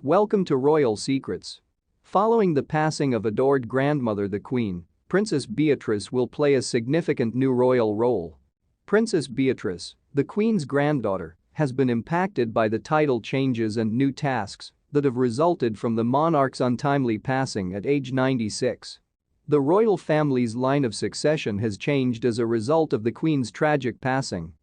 Welcome to Royal Secrets. Following the passing of adored grandmother the Queen, Princess Beatrice will play a significant new royal role. Princess Beatrice, the Queen's granddaughter, has been impacted by the title changes and new tasks that have resulted from the monarch's untimely passing at age 96. The royal family's line of succession has changed as a result of the Queen's tragic passing.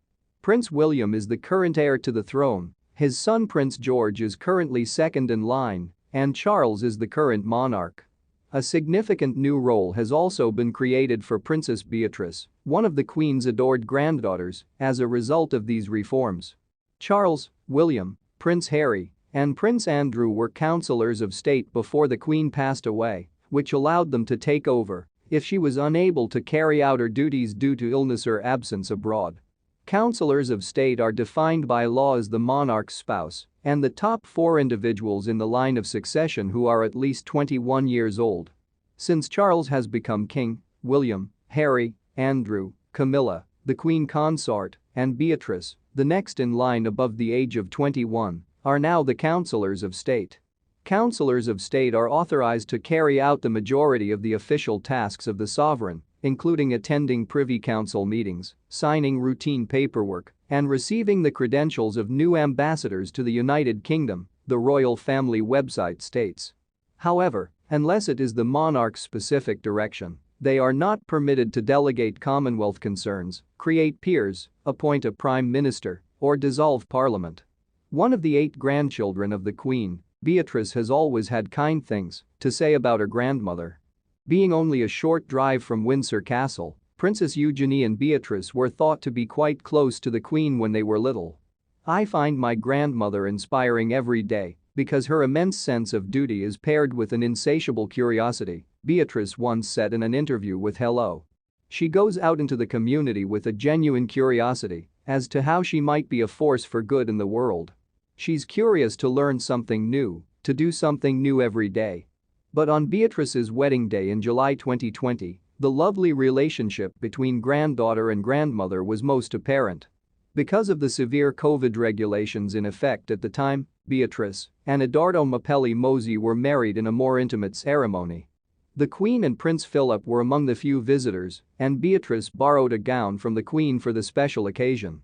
Prince William is the current heir to the throne, his son Prince George is currently second in line, and Charles is the current monarch. A significant new role has also been created for Princess Beatrice, one of the Queen's adored granddaughters, as a result of these reforms. Charles, William, Prince Harry, and Prince Andrew were councillors of state before the Queen passed away, which allowed them to take over if she was unable to carry out her duties due to illness or absence abroad. Councillors of state are defined by law as the monarch's spouse and the top 4 individuals in the line of succession who are at least 21 years old. Since Charles has become king, William, Harry, Andrew, Camilla, the Queen consort, and Beatrice, the next in line above the age of 21, are now the councillors of state. Councillors of state are authorized to carry out the majority of the official tasks of the sovereign, including attending Privy Council meetings, signing routine paperwork, and receiving the credentials of new ambassadors to the United Kingdom, the royal family website states. However, unless it is the monarch's specific direction, they are not permitted to delegate Commonwealth concerns, create peers, appoint a prime minister, or dissolve parliament. One of the 8 grandchildren of the Queen, Beatrice has always had kind things to say about her grandmother. Being only a short drive from Windsor Castle, Princess Eugenie and Beatrice were thought to be quite close to the Queen when they were little. "I find my grandmother inspiring every day because her immense sense of duty is paired with an insatiable curiosity," Beatrice once said in an interview with Hello. She goes out into the community with a genuine curiosity as to how she might be a force for good in the world. She's curious to learn something new, to do something new every day. But on Beatrice's wedding day in July 2020, the lovely relationship between granddaughter and grandmother was most apparent. Because of the severe COVID regulations in effect at the time, Beatrice and Edoardo Mapelli Mosey were married in a more intimate ceremony. The Queen and Prince Philip were among the few visitors, and Beatrice borrowed a gown from the Queen for the special occasion.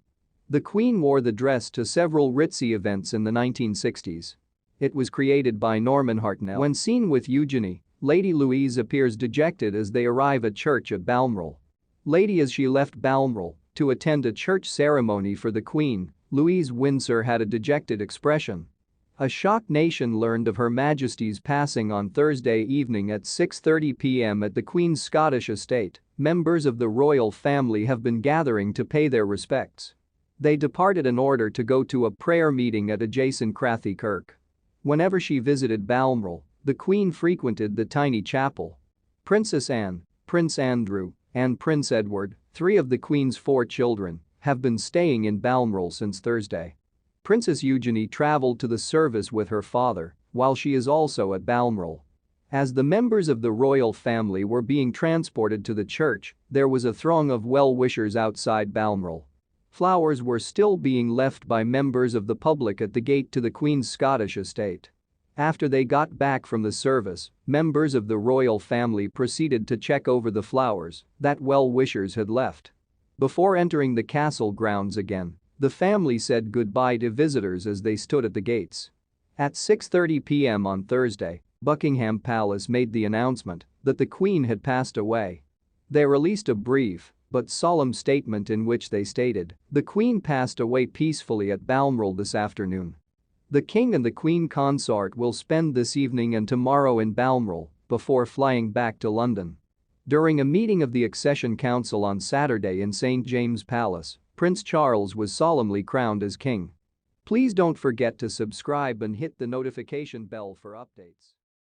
The Queen wore the dress to several ritzy events in the 1960s. It was created by Norman Hartnell. When seen with Eugenie, Lady Louise appears dejected as they arrive at church at Balmoral. Lady as she left Balmoral to attend a church ceremony for the Queen, Louise Windsor had a dejected expression. A shocked nation learned of Her Majesty's passing on Thursday evening at 6:30 p.m. at the Queen's Scottish estate. Members of the royal family have been gathering to pay their respects. They departed in order to go to a prayer meeting at adjacent Crathy Kirk. Whenever she visited Balmoral, the Queen frequented the tiny chapel. Princess Anne, Prince Andrew, and Prince Edward, 3 of the Queen's 4 children, have been staying in Balmoral since Thursday. Princess Eugenie traveled to the service with her father, while she is also at Balmoral. As the members of the royal family were being transported to the church, there was a throng of well-wishers outside Balmoral. Flowers were still being left by members of the public at the gate to the Queen's Scottish estate. After they got back from the service, members of the royal family proceeded to check over the flowers that well-wishers had left. Before entering the castle grounds again, the family said goodbye to visitors as they stood at the gates. At 6:30 p.m. on Thursday, Buckingham Palace made the announcement that the Queen had passed away. They released a brief but solemn statement in which they stated, "The Queen passed away peacefully at Balmoral this afternoon. The King and the Queen consort will spend this evening and tomorrow in Balmoral before flying back to London." During a meeting of the Accession Council on Saturday in St. James Palace, Prince Charles was solemnly crowned as king. Please don't forget to subscribe and hit the notification bell for updates.